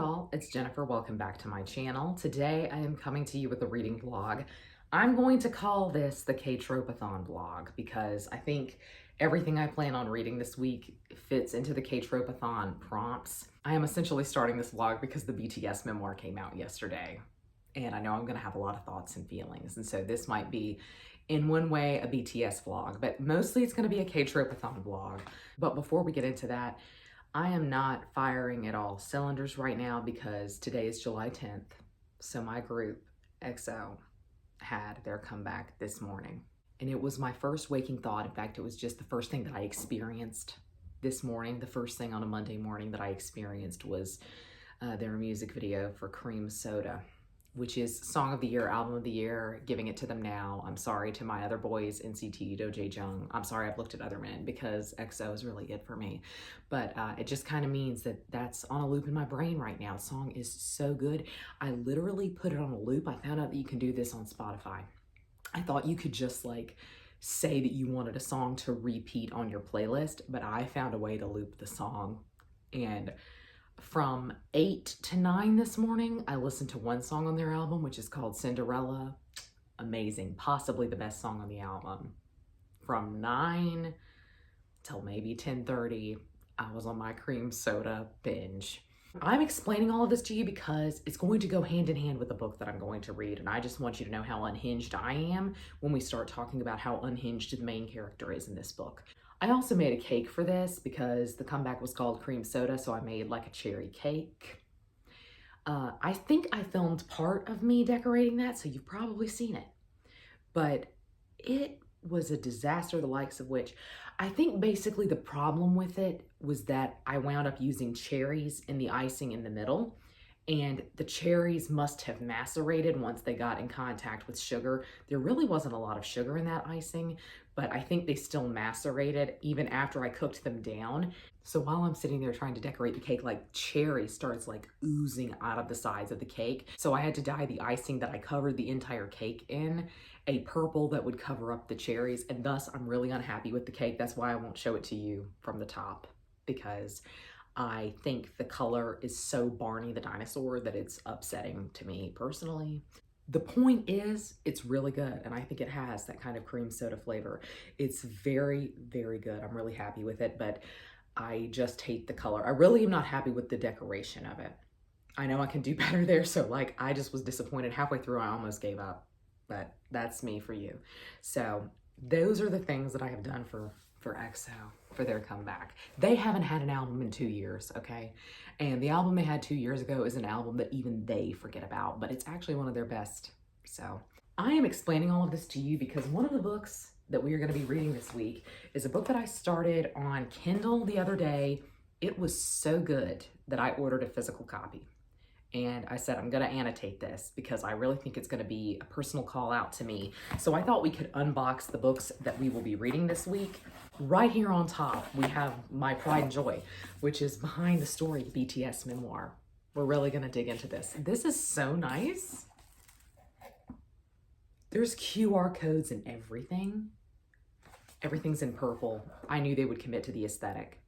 y'all, it's Jennifer. Welcome back to my channel. Today I am coming to you with a reading vlog. I'm going to call this the ktropeathon vlog because I think everything I plan on reading this week fits into the ktropeathon prompts. I am essentially starting this vlog because the BTS memoir came out yesterday, and I know I'm going to have a lot of thoughts and feelings, and so this might be in one way a BTS vlog, but mostly it's going to be a ktropeathon vlog. But before we get into that, I am not firing at all cylinders right now because today is July 10th. So my group, EXO, had their comeback this morning. And it was my first waking thought. In fact, it was just the first thing that I experienced this morning. The first thing on a Monday morning that I experienced was their music video for Cream Soda, which is Song of the Year, Album of the Year, giving it to them now. I'm sorry to my other boys, NCT, Do Jung. I'm sorry I've looked at other men because EXO is really it for me. But it just kind of means that that's on a loop in my brain right now. The song is so good. I literally put it on a loop. I found out that you can do this on Spotify. I thought you could just like say that you wanted a song to repeat on your playlist, but I found a way to loop the song. And from 8 to 9 this morning, I listened to one song on their album, which is called Cinderella. Amazing, possibly the best song on the album. From 9 till maybe 10:30, I was on my Cream Soda binge. I'm explaining all of this to you because it's going to go hand in hand with the book that I'm going to read, and I just want you to know how unhinged I am when we start talking about how unhinged the main character is in this book. I also made a cake for this because the comeback was called Cream Soda, so I made like a cherry cake. I think I filmed part of me decorating that, so you've probably seen it. But it was a disaster, the likes of which I think basically the problem with it was that I wound up using cherries in the icing in the middle, and the cherries must have macerated once they got in contact with sugar. There really wasn't a lot of sugar in that icing, but I think they still macerated even after I cooked them down. So while I'm sitting there trying to decorate the cake, like cherry starts like oozing out of the sides of the cake. So I had to dye the icing that I covered the entire cake in a purple that would cover up the cherries, and thus I'm really unhappy with the cake. That's why I won't show it to you from the top, because I think the color is so Barney the dinosaur that it's upsetting to me personally. The point is, it's really good, and I think it has that kind of cream soda flavor. It's very, very good. I'm really happy with it, but I just hate the color. I really am not happy with the decoration of it. I know I can do better there, so like I just was disappointed. Halfway through, I almost gave up, but that's me for you. So those are the things that I have done for EXO for their comeback. They haven't had an album in 2 years, okay? And the album they had 2 years ago is an album that even they forget about, but it's actually one of their best. So I am explaining all of this to you because one of the books that we are going to be reading this week is a book that I started on Kindle the other day. It was so good that I ordered a physical copy. And I said, I'm gonna annotate this because I really think it's gonna be a personal call out to me. So I thought we could unbox the books that we will be reading this week. Right here on top, we have my pride and joy, which is Behind the Story BTS memoir. We're really gonna dig into this. This is so nice. There's QR codes and everything. Everything's in purple. I knew they would commit to the aesthetic.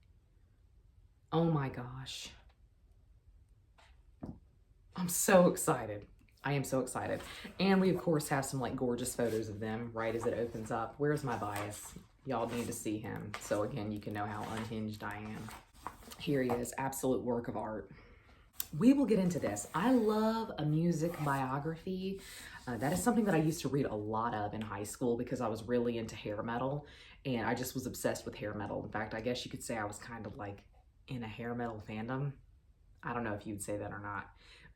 Oh my gosh. I'm so excited. I am so excited. And we of course have some like gorgeous photos of them right as it opens up. Where's my bias? Y'all need to see him. So again, you can know how unhinged I am. Here he is, absolute work of art. We will get into this. I love a music biography. That is something that I used to read a lot of in high school because I was really into hair metal, and I just was obsessed with hair metal. In fact, I guess you could say I was kind of like in a hair metal fandom. I don't know if you'd say that or not.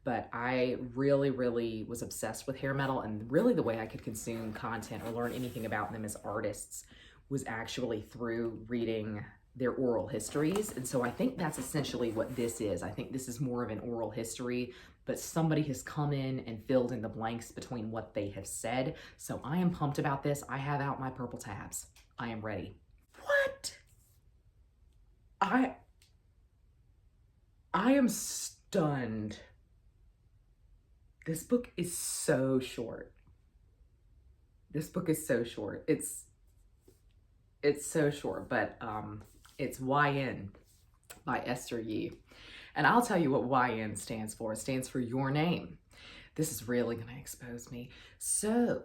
But I really, really was obsessed with hair metal, and really the way I could consume content or learn anything about them as artists was actually through reading their oral histories. And so I think that's essentially what this is. I think this is more of an oral history, but somebody has come in and filled in the blanks between what they have said. So I am pumped about this. I have out my purple tabs. I am ready. What? I am stunned. This book is so short. This book is so short. It's so short, but it's YN by Esther Yi. And I'll tell you what YN stands for. It stands for your name. This is really going to expose me. So,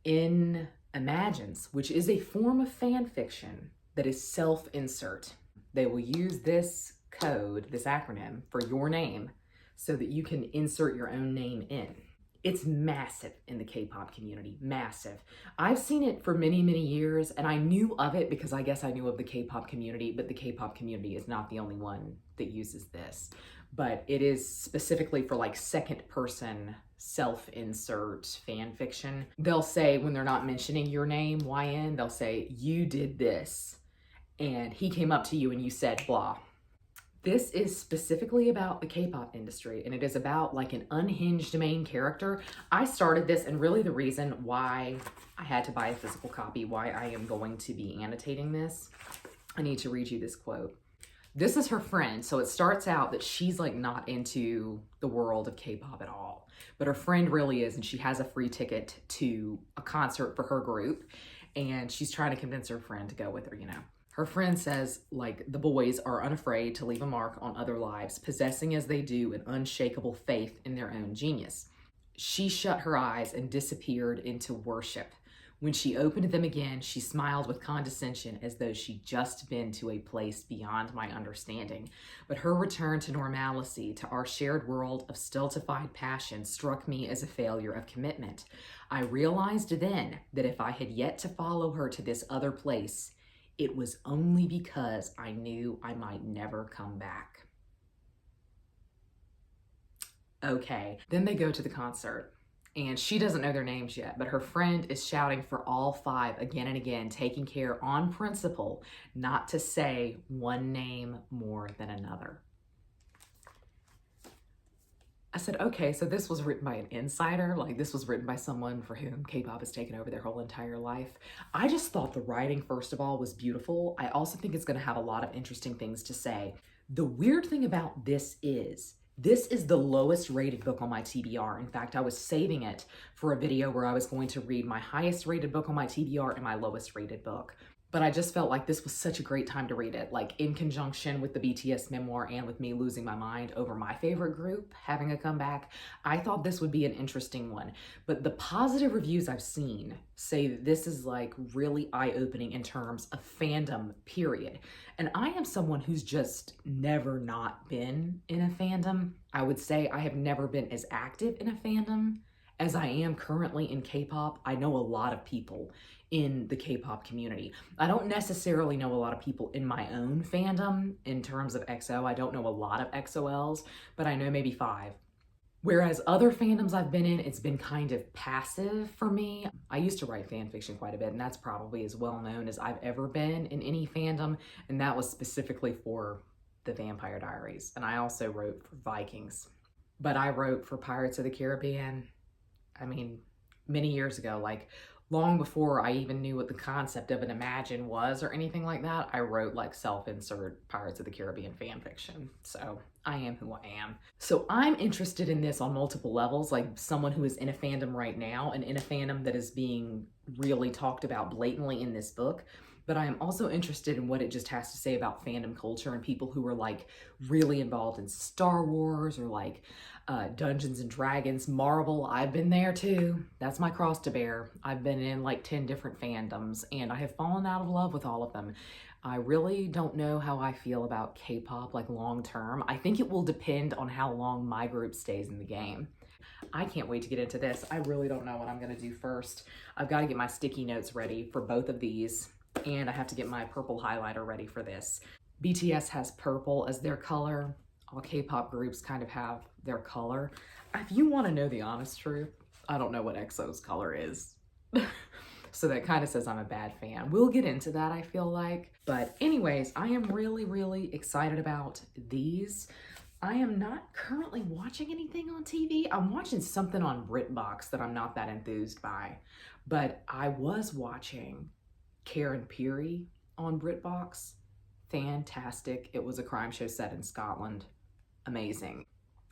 in Imagines, which is a form of fan fiction that is self-insert, they will use this code, this acronym, for your name so that you can insert your own name in. It's massive in the K-pop community, massive. I've seen it for many, many years, and I knew of it because I guess I knew of the K-pop community, but the K-pop community is not the only one that uses this. But it is specifically for like second person self-insert fan fiction. They'll say, when they're not mentioning your name, YN, they'll say, you did this, and he came up to you and you said blah. This is specifically about the K-pop industry, and it is about like an unhinged main character. I started this, and really the reason why I had to buy a physical copy, why I am going to be annotating this, I need to read you this quote. This is her friend, so it starts out that she's like not into the world of K-pop at all, but her friend really is, and she has a free ticket to a concert for her group, and she's trying to convince her friend to go with her, you know. Her friend says, like, the boys are unafraid to leave a mark on other lives, possessing as they do an unshakable faith in their own genius. She shut her eyes and disappeared into worship. When she opened them again, she smiled with condescension as though she'd just been to a place beyond my understanding. But her return to normalcy, to our shared world of stultified passion, struck me as a failure of commitment. I realized then that if I had yet to follow her to this other place, it was only because I knew I might never come back. Okay, then they go to the concert, and she doesn't know their names yet, but her friend is shouting for all five again and again, taking care on principle not to say one name more than another. I said, okay, so this was written by an insider, like this was written by someone for whom K-pop has taken over their whole entire life. I just thought the writing, first of all, was beautiful. I also think it's gonna have a lot of interesting things to say. The weird thing about this is the lowest rated book on my TBR. In fact, I was saving it for a video where I was going to read my highest rated book on my TBR and my lowest rated book. But I just felt like this was such a great time to read it, like in conjunction with the BTS memoir and with me losing my mind over my favorite group having a comeback. I thought this would be an interesting one. But the positive reviews I've seen say that this is like really eye-opening in terms of fandom, period. And I am someone who's just never not been in a fandom. I would say I have never been as active in a fandom as I am currently in K-pop. I know a lot of people in the K-pop community. I don't necessarily know a lot of people in my own fandom in terms of EXO. I don't know a lot of EXO-Ls, but I know maybe 5. Whereas other fandoms I've been in, it's been kind of passive for me. I used to write fan fiction quite a bit, and that's probably as well known as I've ever been in any fandom, and that was specifically for the Vampire Diaries. And I also wrote for Vikings, but I wrote for Pirates of the Caribbean, I mean, many years ago, like long before I even knew what the concept of an Imagine was or anything like that. I wrote like self-insert Pirates of the Caribbean fan fiction. So I am who I am. So I'm interested in this on multiple levels, like someone who is in a fandom right now and in a fandom that is being really talked about blatantly in this book. But I am also interested in what it just has to say about fandom culture and people who are like really involved in Star Wars or like Dungeons and Dragons, Marvel. I've been there too. That's my cross to bear. I've been in like 10 different fandoms and I have fallen out of love with all of them. I really don't know how I feel about K-pop like long term. I think it will depend on how long my group stays in the game. I can't wait to get into this. I really don't know what I'm gonna do first. I've got to get my sticky notes ready for both of these, and I have to get my purple highlighter ready for this. BTS has purple as their color. All K-pop groups kind of have their color. If you want to know the honest truth, I don't know what EXO's color is. So that kind of says I'm a bad fan. We'll get into that, I feel like. But anyways, I am really, really excited about these. I am not currently watching anything on TV. I'm watching something on BritBox that I'm not that enthused by. But I was watching Karen Peary on BritBox. Fantastic. It was a crime show set in Scotland. Amazing.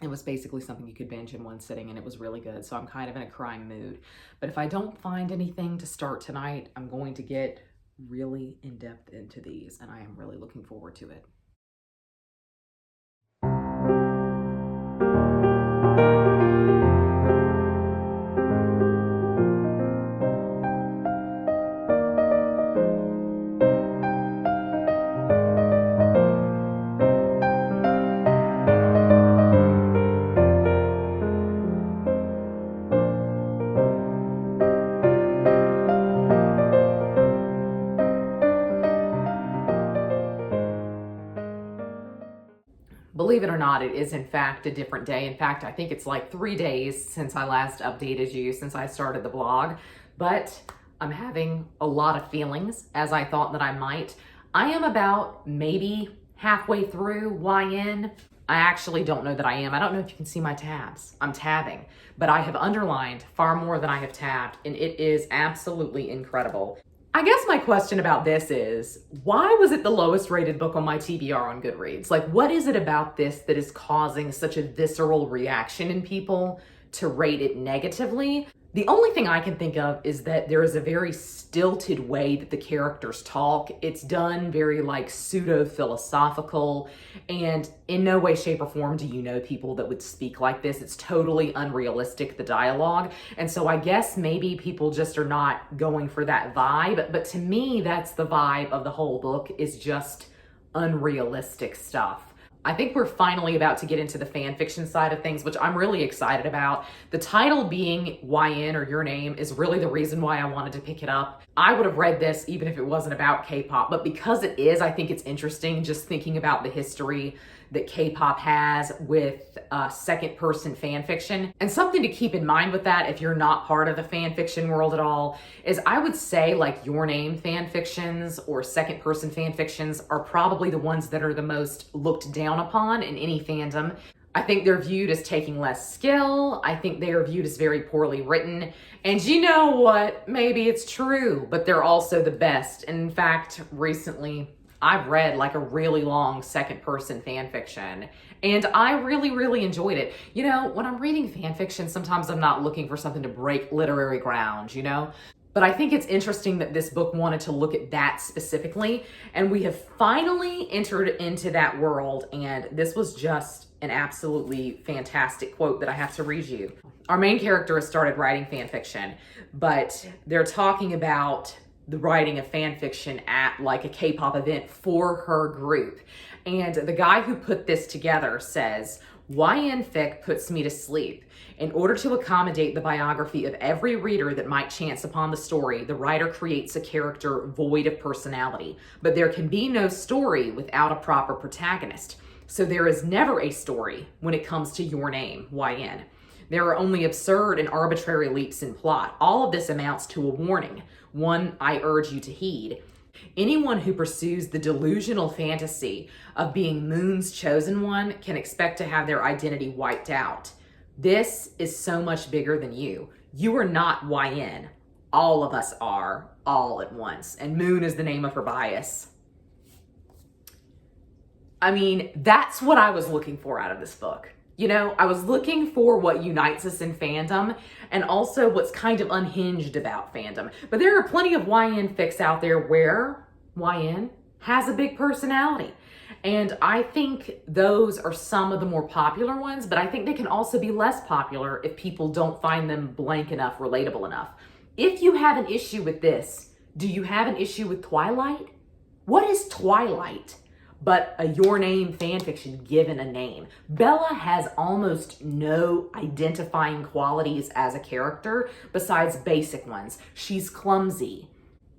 It was basically something you could binge in one sitting, and it was really good. So I'm kind of in a crime mood. But if I don't find anything to start tonight, I'm going to get really in-depth into these, and I am really looking forward to it. believe it or not, it is in fact a different day. In fact, I think it's like 3 days since I last updated you, since I started the blog, but I'm having a lot of feelings, as I thought that I might. I am about maybe halfway through YN. I actually don't know that I am. I don't know if you can see my tabs. I'm tabbing, but I have underlined far more than I have tabbed, and it is absolutely incredible. I guess my question about this is, why was it the lowest rated book on my TBR on Goodreads? Like, what is it about this that is causing such a visceral reaction in people to rate it negatively? The only thing I can think of is that there is a very stilted way that the characters talk. It's done very like pseudo-philosophical, and in no way, shape, or form do you know people that would speak like this. It's totally unrealistic, the dialogue. And so I guess maybe people just are not going for that vibe. But to me, that's the vibe of the whole book, is just unrealistic stuff. I think we're finally about to get into the fan fiction side of things, which I'm really excited about. The title being YN, or Your Name, is really the reason why I wanted to pick it up. I would have read this even if it wasn't about K-pop, but because it is, I think it's interesting just thinking about the history that K-pop has with second-person fan fiction. And something to keep in mind with that, if you're not part of the fan fiction world at all, is I would say like Your Name fan fictions or second-person fan fictions are probably the ones that are the most looked down upon in any fandom. I think they're viewed as taking less skill. I think they are viewed as very poorly written. And you know what? Maybe it's true, but they're also the best. And in fact, recently, I've read like a really long second-person fan fiction, and I really, really enjoyed it. You know, when I'm reading fan fiction, sometimes I'm not looking for something to break literary ground, you know? But I think it's interesting that this book wanted to look at that specifically, and we have finally entered into that world, and this was just an absolutely fantastic quote that I have to read you. Our main character has started writing fan fiction, but they're talking about the writing of fan fiction at like a K-pop event for her group. And the guy who put this together says, YN fic puts me to sleep. In order to accommodate the biography of every reader that might chance upon the story, the writer creates a character void of personality. But there can be no story without a proper protagonist. So there is never a story when it comes to Your Name, YN. There are only absurd and arbitrary leaps in plot. All of this amounts to a warning, one I urge you to heed. Anyone who pursues the delusional fantasy of being Moon's chosen one can expect to have their identity wiped out. This is so much bigger than you. You are not YN. All of us are, all at once. And Moon is the name of her bias. I mean, that's what I was looking for out of this book. You know, I was looking for what unites us in fandom and also what's kind of unhinged about fandom. But there are plenty of YN fics out there where YN has a big personality. And I think those are some of the more popular ones, but I think they can also be less popular if people don't find them blank enough, relatable enough. If you have an issue with this, do you have an issue with Twilight? What is Twilight but a Your Name fanfiction given a name? Bella has almost no identifying qualities as a character besides basic ones. She's clumsy.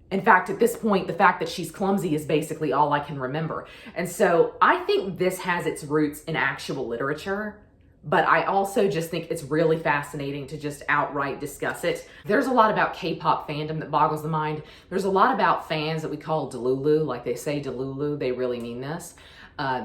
In fact, at this point, the fact that she's clumsy is basically all I can remember. And so I think this has its roots in actual literature, but I also just think it's really fascinating to just outright discuss it. There's a lot about K-pop fandom that boggles the mind. There's a lot about fans that we call Delulu, like they say Delulu, they really mean this.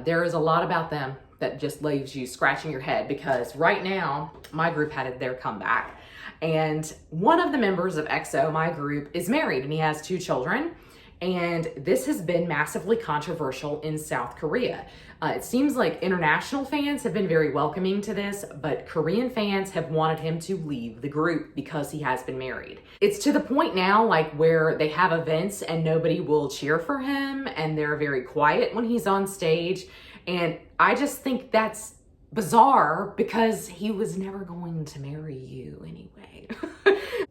There is a lot about them that just leaves you scratching your head, because right now, my group had their comeback. And one of the members of EXO, my group, is married and he has 2 children. And this has been massively controversial in South Korea. It seems like international fans have been very welcoming to this, but Korean fans have wanted him to leave the group because he has been married. It's to the point now, like, where they have events and nobody will cheer for him and they're very quiet when he's on stage. And I just think that's bizarre because he was never going to marry you anyway.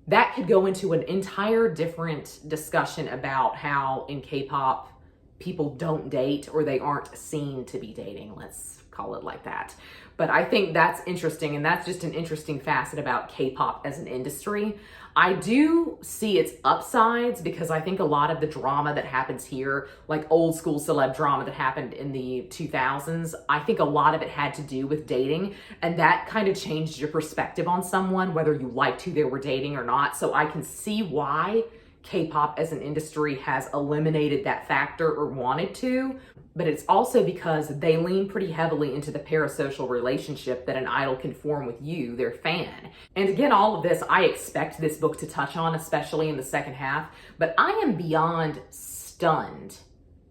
That could go into an entire different discussion about how in K-pop people don't date, or they aren't seen to be dating. Let's call it like that. But I think that's interesting, and that's just an interesting facet about K-pop as an industry. I do see its upsides because I think a lot of the drama that happens here, like old school celeb drama that happened in the 2000s, I think a lot of it had to do with dating, and that kind of changed your perspective on someone, whether you liked who they were dating or not. So I can see why K-pop as an industry has eliminated that factor or wanted to, but it's also because they lean pretty heavily into the parasocial relationship that an idol can form with you, their fan. And again, all of this, I expect this book to touch on, especially in the second half, but I am beyond stunned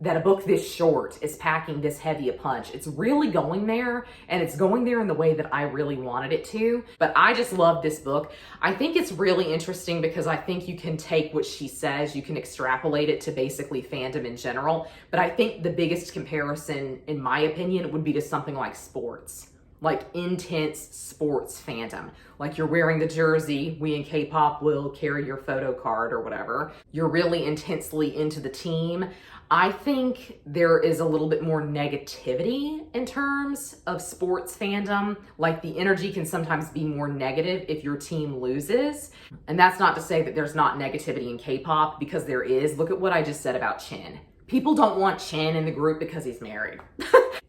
that a book this short is packing this heavy a punch. It's really going there, and it's going there in the way that I really wanted it to. But I just love this book. I think it's really interesting because I think you can take what she says, you can extrapolate it to basically fandom in general. But I think the biggest comparison, in my opinion, would be to something like sports. Like intense sports fandom. Like you're wearing the jersey, we in K-pop will carry your photo card or whatever. You're really intensely into the team. I think there is a little bit more negativity in terms of sports fandom. Like the energy can sometimes be more negative if your team loses. And that's not to say that there's not negativity in K-pop, because there is. Look at what I just said about Chin. People don't want Chin in the group because he's married.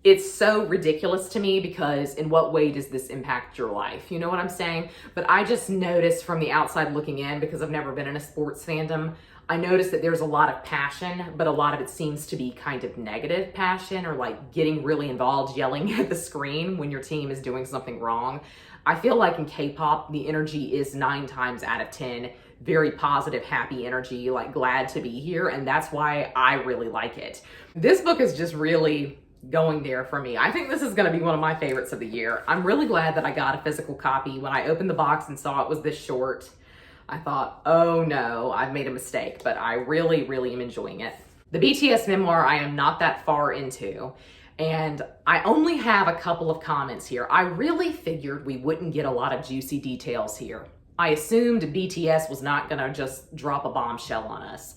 It's so ridiculous to me because in what way does this impact your life? You know what I'm saying? But I just noticed from the outside looking in, because I've never been in a sports fandom, I noticed that there's a lot of passion, but a lot of it seems to be kind of negative passion, or like getting really involved, yelling at the screen when your team is doing something wrong. I feel like in K-pop, the energy is 9 times out of 10 very positive, happy energy, like glad to be here, and that's why I really like it. This book is just really going there for me. I think this is going to be one of my favorites of the year. I'm really glad that I got a physical copy. When I opened the box and saw it was this short, I thought, oh no, I've made a mistake, but I really, really am enjoying it. The BTS memoir, I am not that far into, and I only have a couple of comments here. I really figured we wouldn't get a lot of juicy details here. I assumed BTS was not gonna just drop a bombshell on us.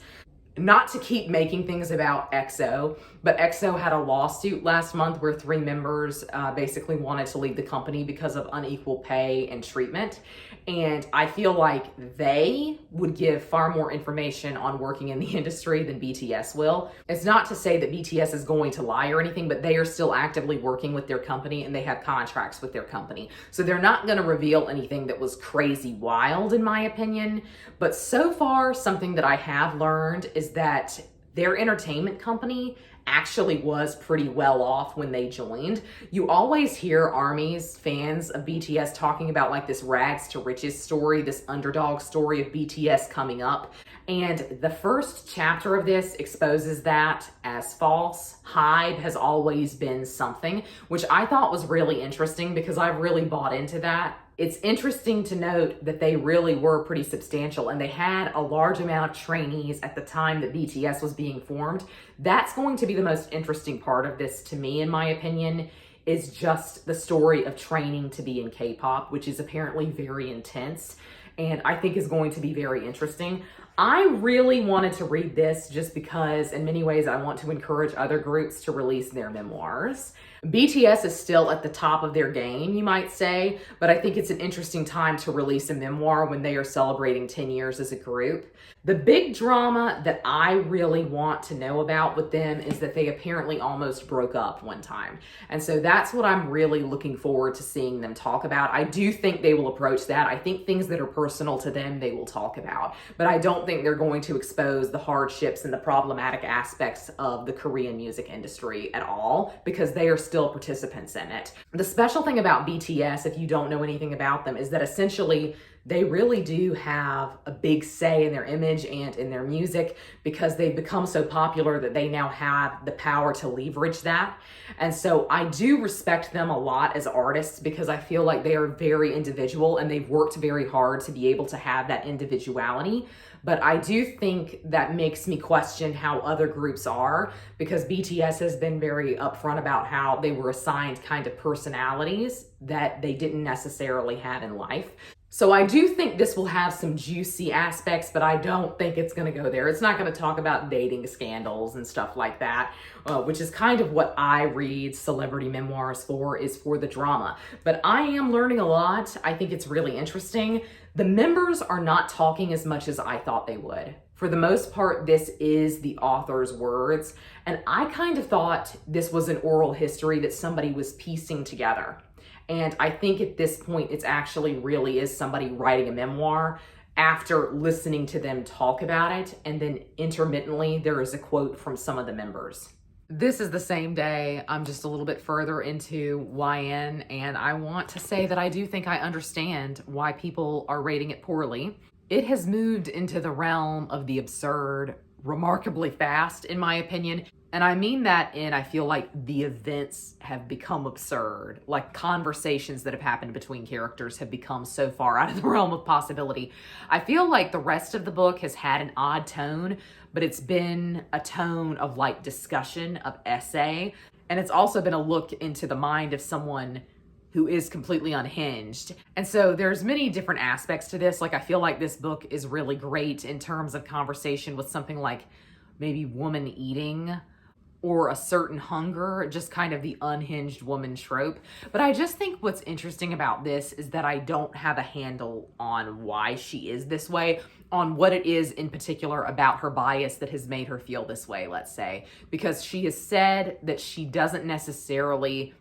Not to keep making things about EXO, but EXO had a lawsuit last month where 3 members basically wanted to leave the company because of unequal pay and treatment. And I feel like they would give far more information on working in the industry than BTS will. It's not to say that BTS is going to lie or anything, but they are still actively working with their company and they have contracts with their company. So they're not going to reveal anything that was crazy wild, in my opinion. But so far, something that I have learned is that their entertainment company actually was pretty well off when they joined. You always hear ARMYs, fans of BTS, talking about like this rags to riches story, this underdog story of BTS coming up. And the first chapter of this exposes that as false. HYBE has always been something, which I thought was really interesting because I've really bought into that. It's interesting to note that they really were pretty substantial and they had a large amount of trainees at the time that BTS was being formed. That's going to be the most interesting part of this to me, in my opinion, is just the story of training to be in K-pop, which is apparently very intense and I think is going to be very interesting. I really wanted to read this just because in many ways I want to encourage other groups to release their memoirs. BTS is still at the top of their game, you might say, but I think it's an interesting time to release a memoir when they are celebrating 10 years as a group. The big drama that I really want to know about with them is that they apparently almost broke up one time. And so that's what I'm really looking forward to seeing them talk about. I do think they will approach that. I think things that are personal to them, they will talk about. But I don't think they're going to expose the hardships and the problematic aspects of the Korean music industry at all, because they are still participants in it. The special thing about BTS, if you don't know anything about them, is that essentially they really do have a big say in their image and in their music because they've become so popular that they now have the power to leverage that. And so I do respect them a lot as artists because I feel like they are very individual and they've worked very hard to be able to have that individuality. But I do think that makes me question how other groups are, because BTS has been very upfront about how they were assigned kind of personalities that they didn't necessarily have in life. So I do think this will have some juicy aspects, but I don't think it's going to go there. It's not going to talk about dating scandals and stuff like that, which is kind of what I read celebrity memoirs for, is for the drama. But I am learning a lot. I think it's really interesting. The members are not talking as much as I thought they would. For the most part, this is the author's words, and I kind of thought this was an oral history that somebody was piecing together. And I think at this point, it's actually really is somebody writing a memoir after listening to them talk about it. And then intermittently, there is a quote from some of the members. This is the same day. I'm just a little bit further into YN, and I want to say that I do think I understand why people are rating it poorly. It has moved into the realm of the absurd remarkably fast, in my opinion. And I mean that I feel like the events have become absurd. Like conversations that have happened between characters have become so far out of the realm of possibility. I feel like the rest of the book has had an odd tone, but it's been a tone of like discussion, of essay. And it's also been a look into the mind of someone who is completely unhinged. And so there's many different aspects to this. Like I feel like this book is really great in terms of conversation with something like maybe woman eating or a certain hunger, just kind of the unhinged woman trope. But I just think what's interesting about this is that I don't have a handle on why she is this way, on what it is in particular about her bias that has made her feel this way, let's say. Because she has said that she doesn't necessarily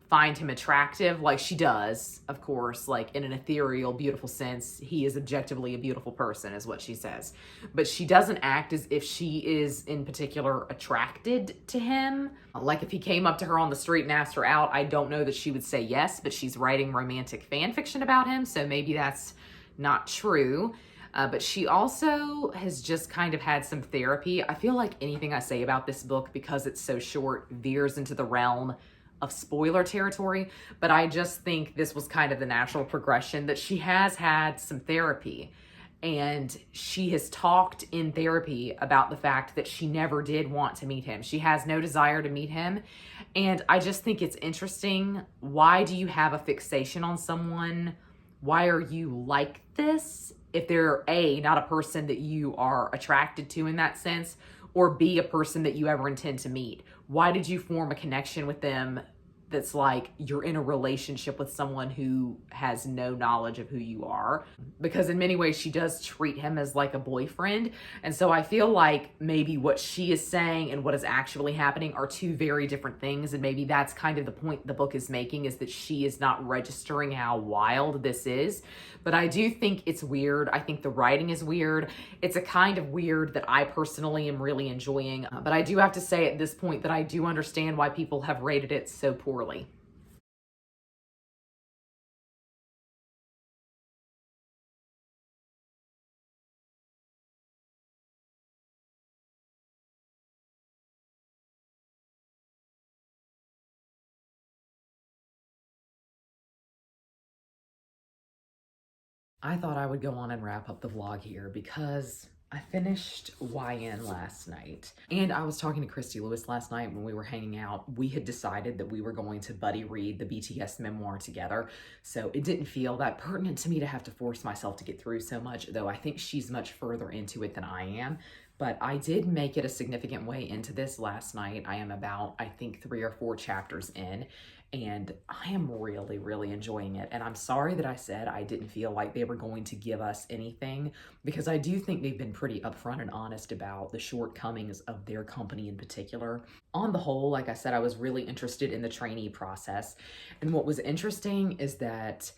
find him attractive, like she does, of course, like in an ethereal, beautiful sense. He is objectively a beautiful person, is what she says. But she doesn't act as if she is in particular attracted to him. Like if he came up to her on the street and asked her out, I don't know that she would say yes, but she's writing romantic fan fiction about him, so maybe that's not true. But she also has just kind of had some therapy. I feel like anything I say about this book, because it's so short, veers into the realm of spoiler territory, but I just think this was kind of the natural progression, that she has had some therapy, and she has talked in therapy about the fact that she never did want to meet him. She has no desire to meet him, and I just think it's interesting. Why do you have a fixation on someone? Why are you like this if they're A, not a person that you are attracted to in that sense, or B, a person that you ever intend to meet? Why did you form a connection with them that's like you're in a relationship with someone who has no knowledge of who you are? Because in many ways she does treat him as like a boyfriend. And so I feel like maybe what she is saying and what is actually happening are two very different things. And maybe that's kind of the point the book is making, is that she is not registering how wild this is. But I do think it's weird. I think the writing is weird. It's a kind of weird that I personally am really enjoying. But I do have to say at this point that I do understand why people have rated it so poorly. I thought I would go on and wrap up the vlog here because I finished YN last night. And I was talking to Christy Lewis last night when we were hanging out. We had decided that we were going to buddy read the BTS memoir together. So it didn't feel that pertinent to me to have to force myself to get through so much, though I think she's much further into it than I am. But I did make it a significant way into this last night. I am about, I think, 3 or 4 chapters in, and I am really, really enjoying it. And I'm sorry that I said I didn't feel like they were going to give us anything, because I do think they've been pretty upfront and honest about the shortcomings of their company in particular. On the whole, like I said, I was really interested in the trainee process. And what was interesting is that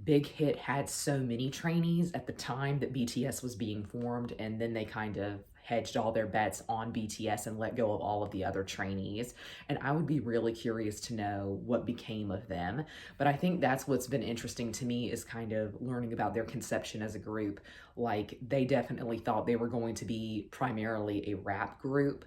Big Hit had so many trainees at the time that BTS was being formed, and then they kind of hedged all their bets on BTS and let go of all of the other trainees. And I would be really curious to know what became of them. But I think that's what's been interesting to me, is kind of learning about their conception as a group. Like, they definitely thought they were going to be primarily a rap group,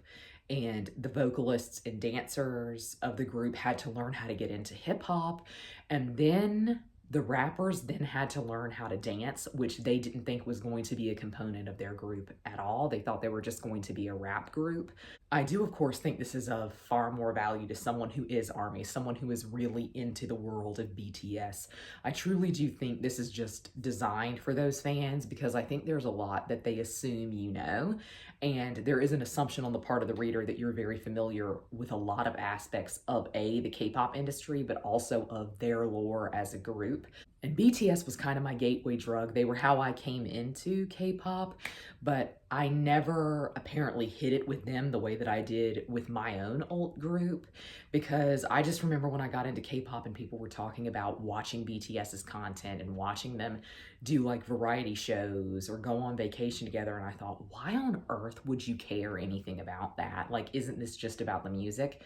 and the vocalists and dancers of the group had to learn how to get into hip hop. And then The rappers then had to learn how to dance, which they didn't think was going to be a component of their group at all. They thought they were just going to be a rap group. I do, of course, think this is of far more value to someone who is ARMY, someone who is really into the world of BTS. I truly do think this is just designed for those fans because I think there's a lot that they assume you know, and there is an assumption on the part of the reader that you're very familiar with a lot of aspects of the K-pop industry, but also of their lore as a group. And BTS was kind of my gateway drug. They were how I came into K-pop, but I never apparently hit it with them the way that I did with my own alt group, because I just remember when I got into K-pop and people were talking about watching BTS's content and watching them do like variety shows or go on vacation together, and I thought, why on earth would you care anything about that? Like, isn't this just about the music?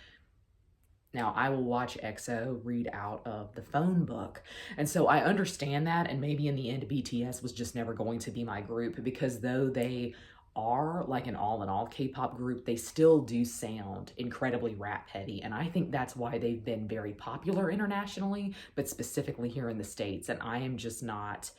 Now, I will watch EXO read out of the phone book. And so I understand that. And maybe in the end, BTS was just never going to be my group, because though they are like an all in all K-pop group, they still do sound incredibly rap heavy. And I think that's why they've been very popular internationally, but specifically here in the States. And I am just not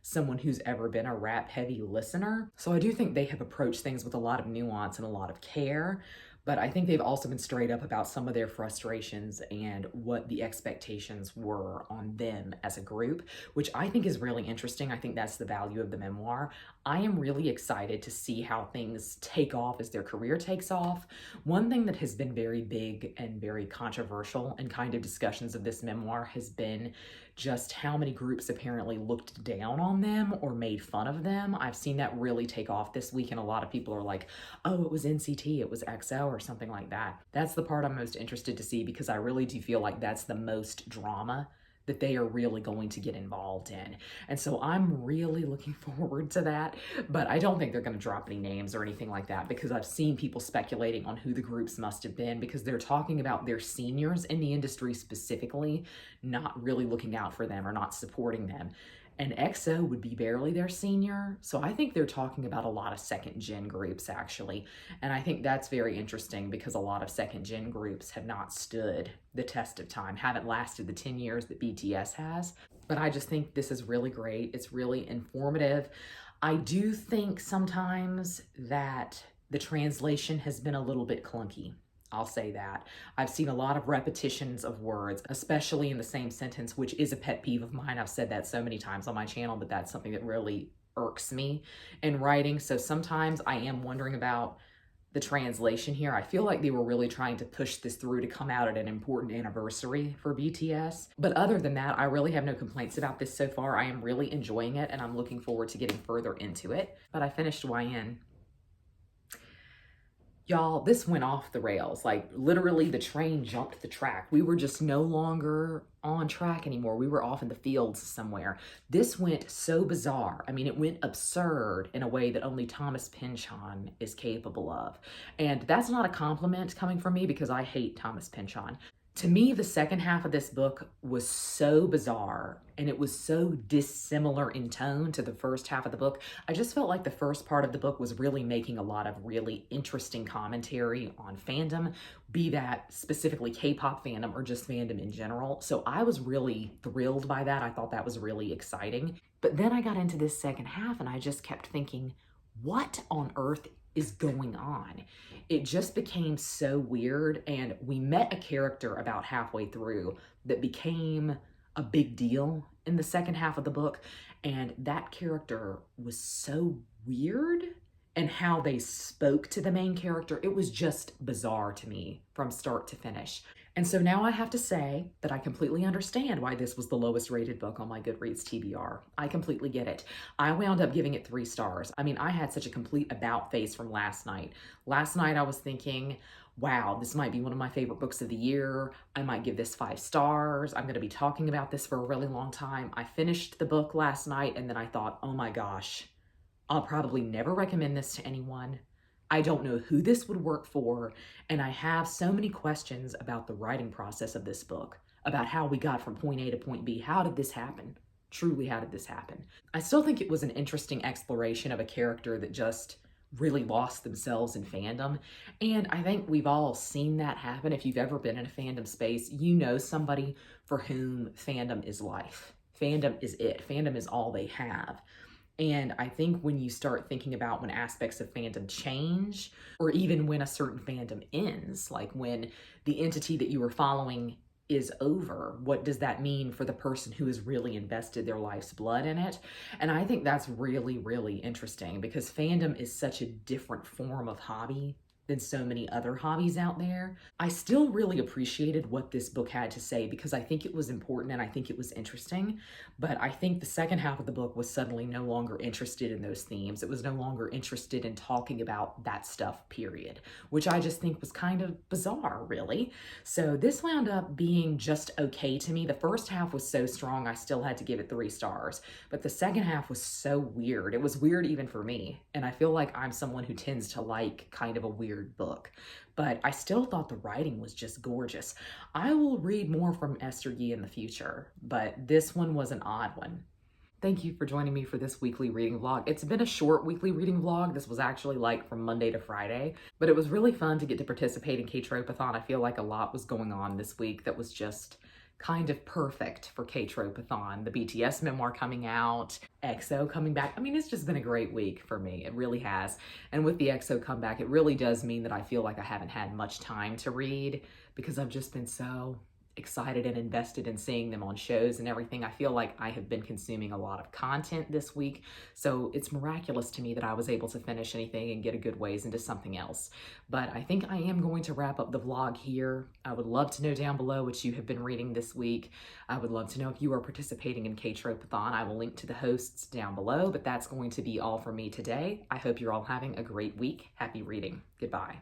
someone who's ever been a rap heavy listener. So I do think they have approached things with a lot of nuance and a lot of care. But I think they've also been straight up about some of their frustrations and what the expectations were on them as a group, which I think is really interesting. I think that's the value of the memoir. I am really excited to see how things take off as their career takes off. One thing that has been very big and very controversial in kind of discussions of this memoir has been just how many groups apparently looked down on them or made fun of them. I've seen that really take off this week, and a lot of people are like, oh, it was NCT, it was EXO, or something like that. That's the part I'm most interested to see, because I really do feel like that's the most drama that they are really going to get involved in. And so I'm really looking forward to that, but I don't think they're going to drop any names or anything like that, because I've seen people speculating on who the groups must have been, because they're talking about their seniors in the industry specifically, not really looking out for them or not supporting them. And EXO would be barely their senior. So I think they're talking about a lot of second gen groups, actually. And I think that's very interesting, because a lot of second gen groups have not stood the test of time, haven't lasted the 10 years that BTS has. But I just think this is really great. It's really informative. I do think sometimes that the translation has been a little bit clunky. I'll say that. I've seen a lot of repetitions of words, especially in the same sentence, which is a pet peeve of mine. I've said that so many times on my channel, but that's something that really irks me in writing. So sometimes I am wondering about the translation here. I feel like they were really trying to push this through to come out at an important anniversary for BTS. But other than that, I really have no complaints about this so far. I am really enjoying it, and I'm looking forward to getting further into it. But I finished YN. Y'all, this went off the rails. Like, literally, the train jumped the track. We were just no longer on track anymore. We were off in the fields somewhere. This went so bizarre. I mean, it went absurd in a way that only Thomas Pynchon is capable of. And that's not a compliment coming from me, because I hate Thomas Pynchon. To me, the second half of this book was so bizarre, and it was so dissimilar in tone to the first half of the book. I just felt like the first part of the book was really making a lot of really interesting commentary on fandom, be that specifically K-pop fandom or just fandom in general. So I was really thrilled by that. I thought that was really exciting. But then I got into this second half, and I just kept thinking, what on earth is going on? It just became so weird, and we met a character about halfway through that became a big deal in the second half of the book, and that character was so weird, and how they spoke to the main character, it was just bizarre to me from start to finish. And so now I have to say that I completely understand why this was the lowest rated book on my Goodreads TBR. I completely get it. I wound up giving it 3 stars. I mean, I had such a complete about face from last night. Last night I was thinking, wow, this might be one of my favorite books of the year. I might give this 5 stars. I'm going to be talking about this for a really long time. I finished the book last night, and then I thought, oh my gosh, I'll probably never recommend this to anyone. I don't know who this would work for, and I have so many questions about the writing process of this book, about how we got from point A to point B. How did this happen? Truly, how did this happen? I still think it was an interesting exploration of a character that just really lost themselves in fandom, and I think we've all seen that happen. If you've ever been in a fandom space, you know somebody for whom fandom is life. fandom is it. Fandom is all they have. And I think when you start thinking about when aspects of fandom change, or even when a certain fandom ends, like when the entity that you were following is over, what does that mean for the person who has really invested their life's blood in it? And I think that's really, really interesting because fandom is such a different form of hobby than so many other hobbies out there. I still really appreciated what this book had to say because I think it was important and I think it was interesting, but I think the second half of the book was suddenly no longer interested in those themes. It was no longer interested in talking about that stuff, period, which I just think was kind of bizarre, really. So this wound up being just okay to me. The first half was so strong, I still had to give it 3 stars, but the second half was so weird. It was weird even for me, and I feel like I'm someone who tends to like kind of a weird book, but I still thought the writing was just gorgeous. I will read more from Esther Yi in the future, but this one was an odd one. Thank you for joining me for this weekly reading vlog. It's been a short weekly reading vlog. This was actually like from Monday to Friday, but it was really fun to get to participate in ktropeathon. I feel like a lot was going on this week that was just kind of perfect for ktropeathon. The BTS memoir coming out, EXO coming back. I mean, it's just been a great week for me. It really has. And with the EXO comeback, it really does mean that I feel like I haven't had much time to read because I've just been so excited and invested in seeing them on shows and everything. I feel like I have been consuming a lot of content this week, so it's miraculous to me that I was able to finish anything and get a good ways into something else. But I think I am going to wrap up the vlog here. I would love to know down below what you have been reading this week. I would love to know if you are participating in ktropeathon. I will link to the hosts down below, but that's going to be all for me today. I hope you're all having a great week. Happy reading. Goodbye.